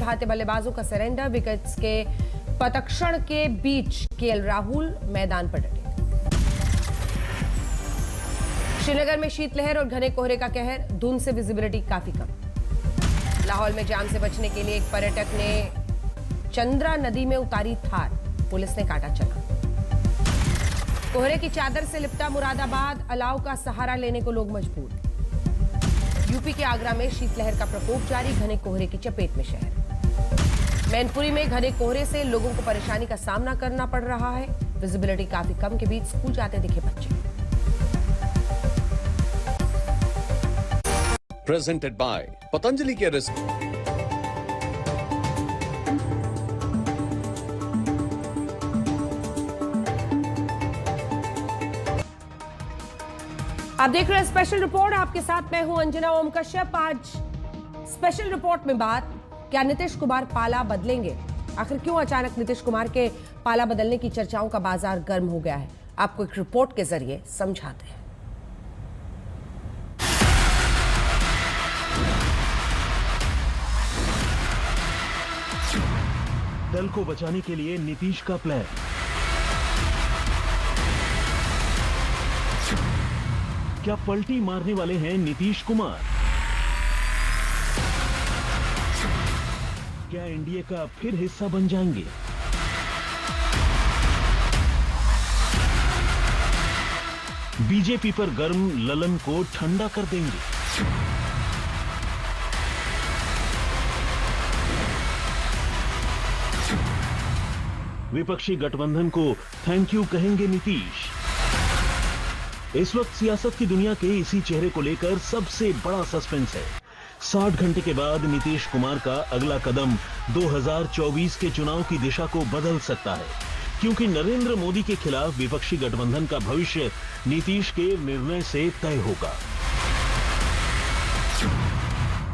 भारतीय बल्लेबाजों का सरेंडर। विकेट्स के पतक्षण के बीच केएल राहुल मैदान पर डटे। श्रीनगर में शीतलहर और घने कोहरे का कहर, धुंध से विजिबिलिटी काफी कम। लाहौल में जाम से बचने के लिए एक पर्यटक ने चंद्रा नदी में उतारी थार, पुलिस ने काटा चला। कोहरे की चादर से लिपटा मुरादाबाद, अलाव का सहारा लेने को लोग मजबूर। यूपी के आगरा में शीतलहर का प्रकोप जारी, घने कोहरे की चपेट में शहर। मैनपुरी में घने कोहरे से लोगों को परेशानी का सामना करना पड़ रहा है। विजिबिलिटी काफी कम के बीच स्कूल जाते दिखे बच्चे। Presented by पतंजलि के रिस्क। आप देख रहे हैं स्पेशल रिपोर्ट, आपके साथ मैं हूं अंजना ओम कश्यप। आज स्पेशल रिपोर्ट में बात, क्या नीतीश कुमार पाला बदलेंगे? आखिर क्यों अचानक नीतीश कुमार के पाला बदलने की चर्चाओं का बाजार गर्म हो गया है, आपको एक रिपोर्ट के जरिए समझाते हैं। दल को बचाने के लिए नीतीश का प्लान। क्या पलटी मारने वाले हैं नीतीश कुमार? क्या एनडीए का फिर हिस्सा बन जाएंगे? बीजेपी पर गर्म ललन को ठंडा कर देंगे? विपक्षी गठबंधन को थैंक यू कहेंगे नीतीश? इस वक्त सियासत की दुनिया के इसी चेहरे को लेकर सबसे बड़ा सस्पेंस है। 60 घंटे के बाद नीतीश कुमार का अगला कदम 2024 के चुनाव की दिशा को बदल सकता है, क्योंकि नरेंद्र मोदी के खिलाफ विपक्षी गठबंधन का भविष्य नीतीश के निर्णय से तय होगा।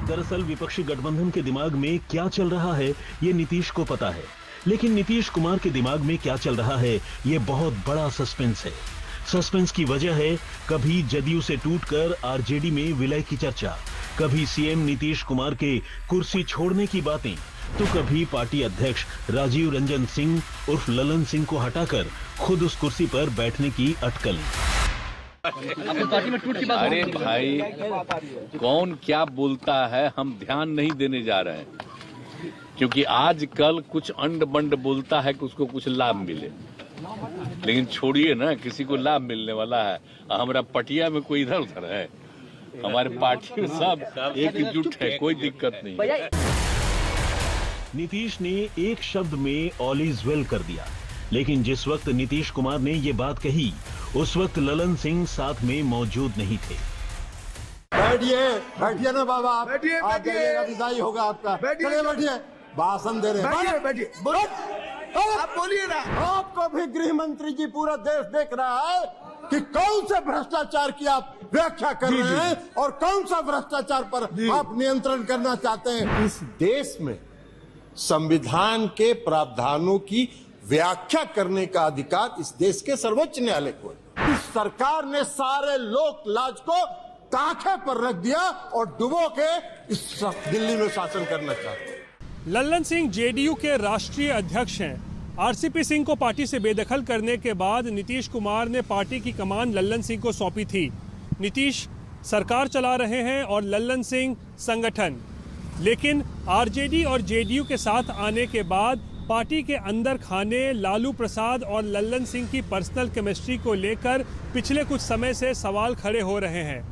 दरअसल विपक्षी गठबंधन के दिमाग में क्या चल रहा है ये नीतीश को पता है, लेकिन नीतीश कुमार के दिमाग में क्या चल रहा है ये बहुत बड़ा सस्पेंस है। सस्पेंस की वजह है कभी जदयू से टूटकर आरजेडी में विलय की चर्चा, कभी सीएम नीतीश कुमार के कुर्सी छोड़ने की बातें, तो कभी पार्टी अध्यक्ष राजीव रंजन सिंह उर्फ ललन सिंह को हटाकर खुद उस कुर्सी पर बैठने की अटकलें। पार्टी में टूट की बात। अरे भाई, कौन क्या बोलता है हम ध्यान नहीं देने जा रहे हैं, क्योंकि आजकल कुछ अंड बंड बोलता है कि उसको कुछ लाभ मिले, लेकिन छोड़िए ना, किसी को लाभ मिलने वाला है। हमारा पटिया में कोई इधर उधर है, हमारे पार्टी में सब एकजुट है, कोई दिक्कत नहीं। नीतीश ने एक शब्द में ऑल इज वेल कर दिया, लेकिन जिस वक्त नीतीश कुमार ने ये बात कही उस वक्त ललन सिंह साथ में मौजूद नहीं थे। बैठिए, बैठिए ना बाबा, आप जाइएगा, विदाई होगा आपका। बैठिए, बैठिए, भाषण दे रहे हैं। बैठिए, आप बोलिए ना। आपको भी गृह मंत्री जी पूरा देश देख रहा है कि कौन से भ्रष्टाचार की आप व्याख्या कर रहे हैं और कौन सा भ्रष्टाचार पर आप नियंत्रण करना चाहते हैं। इस देश में संविधान के प्रावधानों की व्याख्या करने का अधिकार इस देश के सर्वोच्च न्यायालय को है। इस सरकार ने सारे लोक लाज को ताखे पर रख दिया और डुबो के इस दिल्ली में शासन करना चाहते हैं। ललन सिंह जेडीयू के राष्ट्रीय अध्यक्ष हैं। आरसीपी सिंह को पार्टी से बेदखल करने के बाद नीतीश कुमार ने पार्टी की कमान ललन सिंह को सौंपी थी। नीतीश सरकार चला रहे हैं और ललन सिंह संगठन, लेकिन आरजेडी और जेडीयू के साथ आने के बाद पार्टी के अंदर खाने लालू प्रसाद और ललन सिंह की पर्सनल केमिस्ट्री को लेकर पिछले कुछ समय से सवाल खड़े हो रहे हैं।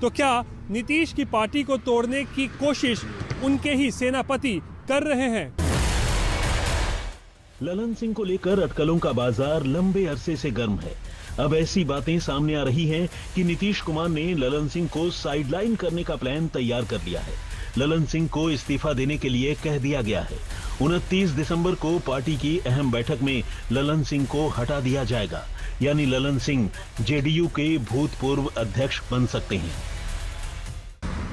तो क्या नीतीश की पार्टी को तोड़ने की कोशिश उनके ही सेनापति कर रहे हैं? ललन सिंह को लेकर अटकलों का बाजार लंबे अरसे से गर्म है। अब ऐसी बातें सामने आ रही हैं कि नीतीश कुमार ने ललन सिंह को साइडलाइन करने का प्लान तैयार कर लिया है। ललन सिंह को इस्तीफा देने के लिए कह दिया गया है। 29 दिसंबर को पार्टी की अहम बैठक में ललन सिंह को हटा दिया जाएगा, यानी ललन सिंह जेडीयू के भूतपूर्व अध्यक्ष बन सकते हैं।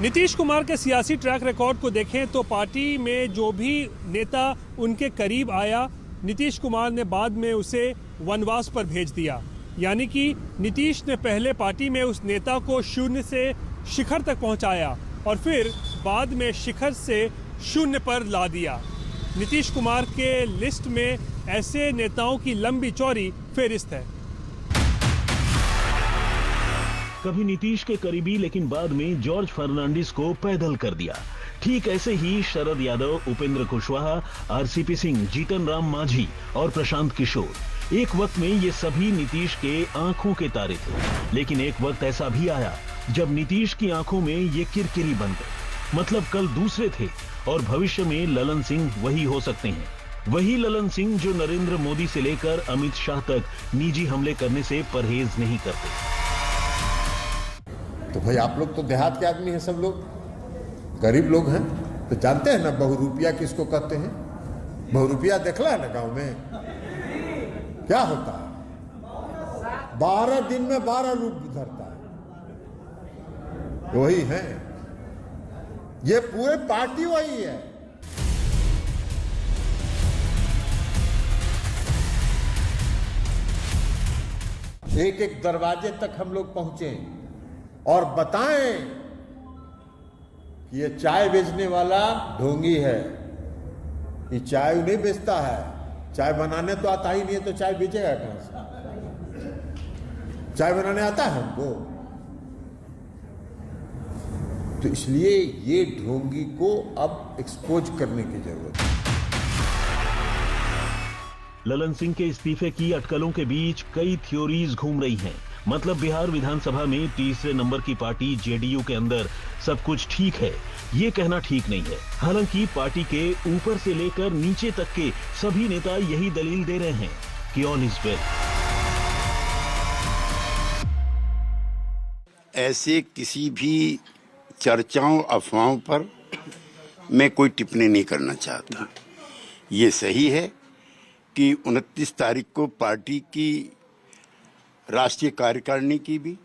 नीतीश कुमार के सियासी ट्रैक रिकॉर्ड को देखें तो पार्टी में जो भी नेता उनके करीब आया, नीतीश कुमार ने बाद में उसे वनवास पर भेज दिया। यानी कि नीतीश ने पहले पार्टी में उस नेता को शून्य से शिखर तक पहुंचाया और फिर बाद में शिखर से शून्य पर ला दिया। नीतीश कुमार के लिस्ट में ऐसे नेताओं की लंबी चौड़ी फेहरिस्त है। कभी नीतीश के करीबी, लेकिन बाद में जॉर्ज फर्नांडिस को पैदल कर दिया। ठीक ऐसे ही शरद यादव, उपेंद्र कुशवाहा, आरसीपी सिंह, जीतन राम मांझी और प्रशांत किशोर, एक वक्त में ये सभी नीतीश के आंखों के तारे थे। लेकिन एक वक्त ऐसा भी आया जब नीतीश की आंखों में ये किरकिरी बन गए। मतलब कल दूसरे थे और भविष्य में ललन सिंह वही हो सकते हैं। वही ललन सिंह जो नरेंद्र मोदी से लेकर अमित शाह तक निजी हमले करने से परहेज नहीं करते। तो भाई आप लोग तो देहात के आदमी हैं, सब लोग गरीब लोग हैं, तो जानते हैं ना बहुरूपिया किसको कहते हैं। बहुरूपिया देखला है ना गांव में क्या होता है, 12 दिन में 12 रूप धरता है। वही है, ये पूरे पार्टी वही है। एक एक दरवाजे तक हम लोग पहुंचे और बताएं कि ये चाय बेचने वाला ढोंगी है, ये चाय नहीं बेचता है, चाय बनाने तो आता ही नहीं है, तो चाय बेचेगा कहां से? चाय बनाने आता है हमको, तो इसलिए ये ढोंगी को अब एक्सपोज करने की जरूरत है। ललन सिंह के इस्तीफे की अटकलों के बीच कई थ्योरीज घूम रही हैं। मतलब बिहार विधानसभा में तीसरे नंबर की पार्टी जेडीयू के अंदर सब कुछ ठीक है, ये कहना ठीक नहीं है। हालांकि पार्टी के ऊपर से लेकर नीचे तक के सभी नेता यही दलील दे रहे हैं कि ऑल इज वेल। ऐसे किसी भी चर्चाओं, अफवाहों पर मैं कोई टिप्पणी नहीं करना चाहता। ये सही है कि 29 तारीख को पार्टी की राष्ट्रीय कार्यकारिणी की भी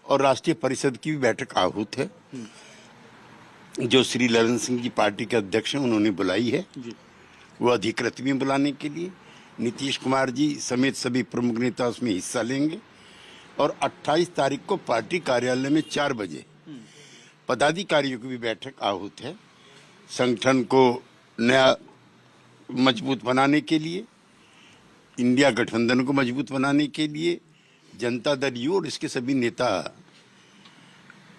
और राष्ट्रीय परिषद की भी बैठक आहूत है, जो श्री ललन सिंह जी पार्टी के अध्यक्ष हैं, उन्होंने बुलाई है। वो अधिकृत भी बुलाने के लिए नीतीश कुमार जी समेत सभी प्रमुख नेता उसमें हिस्सा लेंगे। और 28 तारीख को पार्टी कार्यालय में 4 बजे पदाधिकारियों की भी बैठक आहूत है। संगठन को नया मजबूत बनाने के लिए, इंडिया गठबंधन को मजबूत बनाने के लिए जनता दल यू और इसके सभी नेता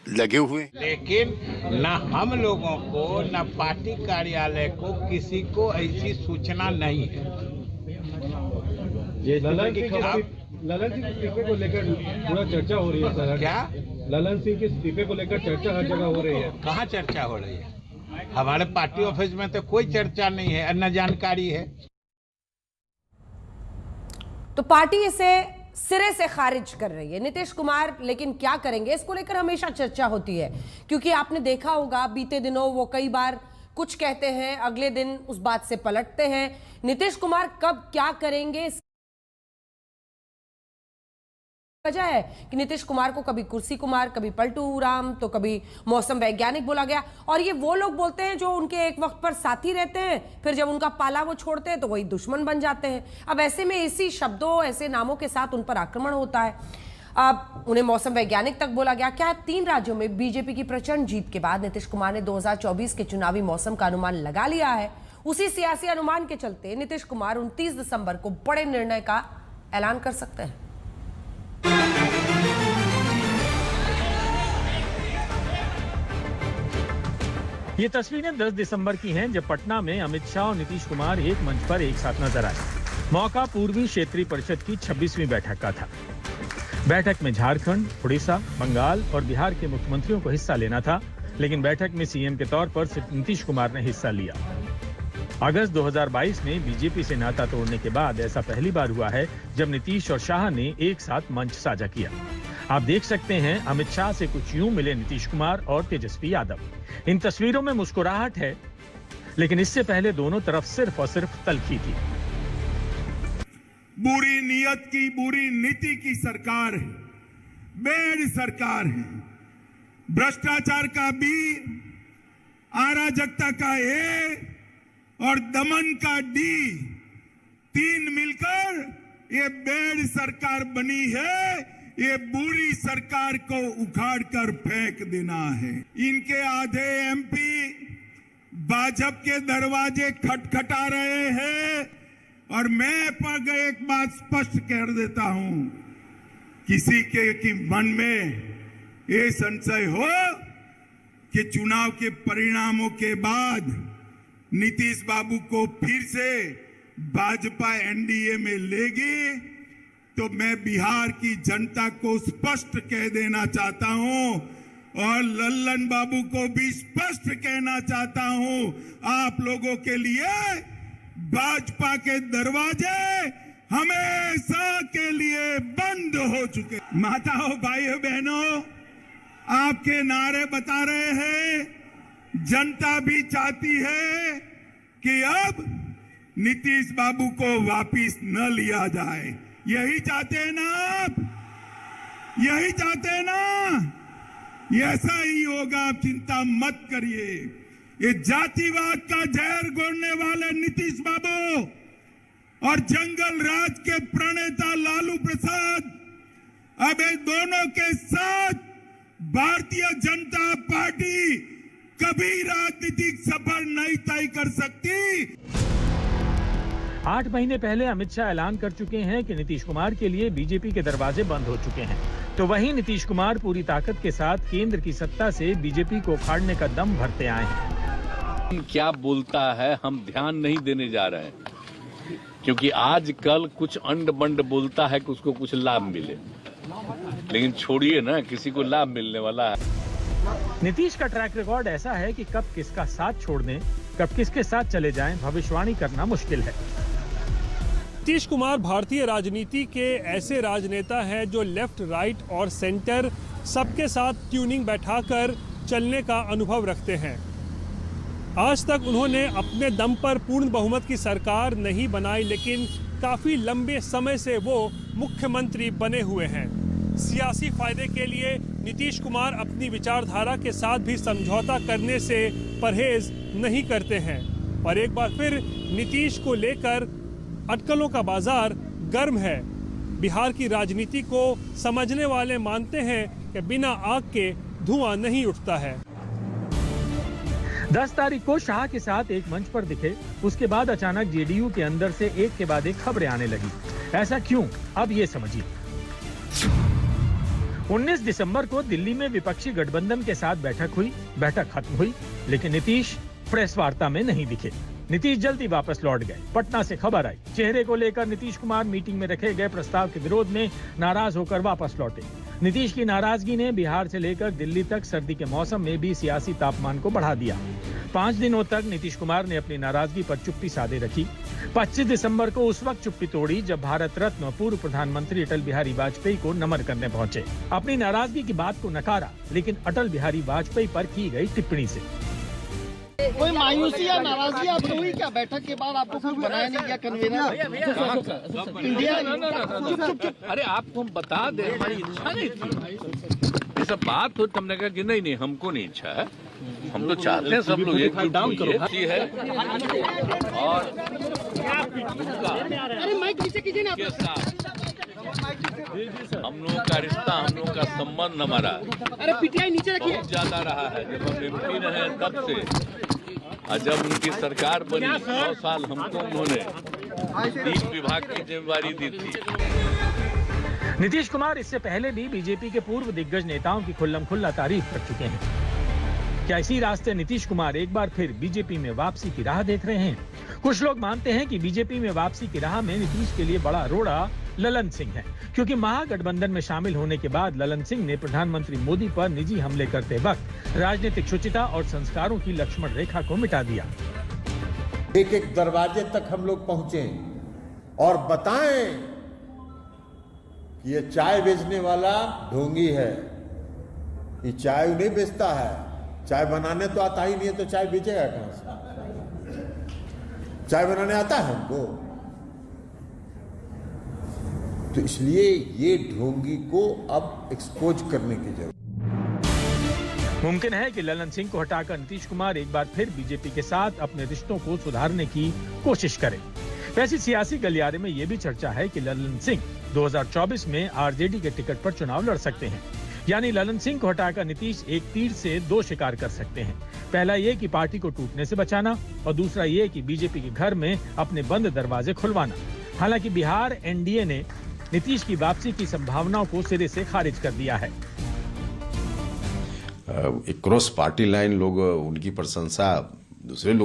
लगे हुए। लेकिन न हम लोगों को न पार्टी कार्यालय को किसी को ऐसी सूचना नहीं है। ललन सिंह के इस्तीफे को लेकर पूरा चर्चा हो रही है सर। क्या ललन सिंह के इस्तीफे को लेकर चर्चा हर जगह हो रही है? कहाँ चर्चा हो रही है? हमारे पार्टी ऑफिस में तो कोई चर्चा नहीं है, न जानकारी है। तो पार्टी इसे सिरे से खारिज कर रही है। नीतीश कुमार लेकिन क्या करेंगे, इसको लेकर हमेशा चर्चा होती है, क्योंकि आपने देखा होगा बीते दिनों वो कई बार कुछ कहते हैं, अगले दिन उस बात से पलटते हैं। नीतीश कुमार कब क्या करेंगे, वजह है कि नीतीश कुमार को कभी कुर्सी कुमार, कभी पलटू राम, तो कभी मौसम वैज्ञानिक बोला गया। और ये वो लोग बोलते हैं जो उनके एक वक्त पर साथी रहते हैं, फिर जब उनका पाला वो छोड़ते हैं तो वही दुश्मन बन जाते हैं। अब ऐसे में इसी शब्दों, ऐसे नामों के साथ उन पर आक्रमण होता है। अब उन्हें मौसम वैज्ञानिक तक बोला गया। क्या 3 राज्यों में बीजेपी की प्रचंड जीत के बाद नीतीश कुमार ने 2024 के चुनावी मौसम का अनुमान लगा लिया है? उसी सियासी अनुमान के चलते नीतीश कुमार 29 दिसंबर को बड़े निर्णय का ऐलान कर सकते हैं। ये तस्वीरें 10 दिसंबर की हैं, जब पटना में अमित शाह और नीतीश कुमार एक मंच पर एक साथ नजर आए। मौका पूर्वी क्षेत्रीय परिषद की 26वीं बैठक का था। बैठक में झारखंड, उड़ीसा, बंगाल और बिहार के मुख्यमंत्रियों को हिस्सा लेना था, लेकिन बैठक में सीएम के तौर पर सिर्फ नीतीश कुमार ने हिस्सा लिया। अगस्त 2022 में बीजेपी से नाता तोड़ने के बाद ऐसा पहली बार हुआ है जब नीतीश और शाह ने एक साथ मंच साझा किया। आप देख सकते हैं अमित शाह से कुछ यूं मिले नीतीश कुमार और तेजस्वी यादव। इन तस्वीरों में मुस्कुराहट है, लेकिन इससे पहले दोनों तरफ सिर्फ और सिर्फ तलखी थी। बुरी नीयत की, बुरी नीति की सरकार है, बेड़ सरकार है। भ्रष्टाचार का बी, अराजकता का ए और दमन का डी, 3 मिलकर ये बेड़ सरकार बनी है। ये बुरी सरकार को उखाड़ कर फेंक देना है। इनके आधे एमपी भाजपा के दरवाजे खटखटा रहे हैं और मैं पर एक बात स्पष्ट कर देता हूं, किसी के मन में ये संशय हो कि चुनाव के परिणामों के बाद नीतीश बाबू को फिर से भाजपा एनडीए में लेगी, तो मैं बिहार की जनता को स्पष्ट कह देना चाहता हूं और लल्लन बाबू को भी स्पष्ट कहना चाहता हूं, आप लोगों के लिए भाजपा के दरवाजे हमेशा के लिए बंद हो चुके। माताओं, भाइयों, बहनों, आपके नारे बता रहे हैं, जनता भी चाहती है कि अब नीतीश बाबू को वापिस न लिया जाए। यही चाहते हैं ना आप? यही चाहते हैं ना? ऐसा ही होगा, आप चिंता मत करिए। ये जातिवाद का जहर घोलने वाले नीतीश बाबू और जंगल राज के प्रणेता लालू प्रसाद अब इन दोनों के साथ भारतीय जनता पार्टी कभी राजनीतिक सफर नहीं तय कर सकती। 8 महीने पहले अमित शाह ऐलान कर चुके हैं कि नीतीश कुमार के लिए बीजेपी के दरवाजे बंद हो चुके हैं, तो वहीं नीतीश कुमार पूरी ताकत के साथ केंद्र की सत्ता से बीजेपी को उखाड़ने का दम भरते आए हैं। क्या बोलता है हम ध्यान नहीं देने जा रहे हैं, क्योंकि आजकल कुछ अंड बंड बोलता है कि उसको कुछ लाभ मिले, लेकिन छोड़िए ना, किसी को लाभ मिलने वाला है। नीतीश का ट्रैक रिकॉर्ड ऐसा है कि कब किसका साथ छोड़ दें, कब किसके साथ चले जाएं, भविष्यवाणी करना मुश्किल है। नीतीश कुमार भारतीय राजनीति के ऐसे राजनेता हैं जो लेफ्ट, राइट और सेंटर सबके साथ ट्यूनिंग बैठाकर चलने का अनुभव रखते हैं। आज तक उन्होंने अपने दम पर पूर्ण बहुमत की सरकार नहीं बनाई, लेकिन काफी लंबे समय से वो मुख्यमंत्री बने हुए हैं। सियासी फायदे के लिए नीतीश कुमार अपनी विचारधारा के साथ भी समझौता करने से परहेज नहीं करते हैं। और एक बार फिर नीतीश को लेकर अटकलों का बाजार गर्म है। बिहार की राजनीति को समझने वाले मानते हैं कि बिना आग के धुआं नहीं उठता है। 10 तारीख को शाह के साथ एक मंच पर दिखे, उसके बाद अचानक जेडीयू के अंदर से एक के बाद एक खबरें आने लगी। ऐसा क्यों, अब ये समझिए। 19 दिसंबर को दिल्ली में विपक्षी गठबंधन के साथ बैठक हुई। बैठक खत्म हुई, लेकिन नीतीश प्रेस वार्ता में नहीं दिखे। नीतीश जल्दी वापस लौट गए। पटना से खबर आई, चेहरे को लेकर नीतीश कुमार मीटिंग में रखे गए प्रस्ताव के विरोध में नाराज होकर वापस लौटे। नीतीश की नाराजगी ने बिहार से लेकर दिल्ली तक सर्दी के मौसम में भी सियासी तापमान को बढ़ा दिया। 5 दिनों तक नीतीश कुमार ने अपनी नाराजगी पर चुप्पी साधे रखी। 25 दिसंबर को उस वक्त चुप्पी तोड़ी जब भारत रत्न पूर्व प्रधानमंत्री अटल बिहारी वाजपेयी को नमन करने पहुंचे। अपनी नाराजगी की बात को नकारा, लेकिन अटल बिहारी वाजपेयी पर की गई टिप्पणी से कोई मायूसी या नाराजगी आपको हुई क्या? बैठक के बाद आपको कुछ बनाया नहीं गया कन्वीनर? अरे आपको हम बता दें, हमारी इच्छा नहीं थी। ये सब बात हो, तुमने कहा कि नहीं हमको नहीं इच्छा है, हम तो चाहते हैं सब लोग एकजुट है और हम लोगों का रिश्ता, हम लोगों का संबंध हमारा बहुत ज्यादा रहा है। जब हम एमपी रहे तब से, और जब उनकी सरकार बनी 9 साल हमको उन्होंने 30 विभाग की जिम्मेवारी दी थी। नीतीश कुमार इससे पहले भी बीजेपी के पूर्व दिग्गज नेताओं की खुल्लम-खुल्ला तारीफ कर चुके हैं। क्या इसी रास्ते नीतीश कुमार एक बार फिर बीजेपी में वापसी की राह देख रहे हैं? कुछ लोग मानते हैं कि बीजेपी में वापसी की राह में नीतीश के लिए बड़ा रोड़ा ललन सिंह है, क्योंकि महागठबंधन में शामिल होने के बाद ललन सिंह ने प्रधानमंत्री मोदी पर निजी हमले करते वक्त राजनीतिक शुचिता और संस्कारों की लक्ष्मण रेखा को मिटा दिया। एक एक दरवाजे तक हम लोग पहुंचे और बताएं कि ये चाय बेचने वाला ढोंगी है, ये चाय नहीं बेचता है, चाय बनाने तो आता ही नहीं है, तो चाय बेचेगा कहां से? चाय बनाने आता है हमको, तो इसलिए ये ढोंगी को अब एक्सपोज करने की जरूरत। मुमकिन है कि ललन सिंह को हटाकर नीतीश कुमार एक बार फिर बीजेपी के साथ अपने रिश्तों को सुधारने की कोशिश करें। वैसे सियासी गलियारे में यह भी चर्चा है कि ललन सिंह 2024 में आरजेडी के टिकट पर चुनाव लड़ सकते हैं। यानी ललन सिंह को हटाकर नीतीश एक तीर से 2 शिकार कर सकते हैं। पहला ये कि पार्टी को टूटने से बचाना और दूसरा ये कि बीजेपी के घर में अपने बंद दरवाजे खुलवाना। हालांकि बिहार एनडीए ने नीतीश की वापसी की संभावनाओं को सिरे से खारिज कर दिया है। क्रॉस पार्टी लाइन लोग उनकी प्रशंसा दूसरे लोग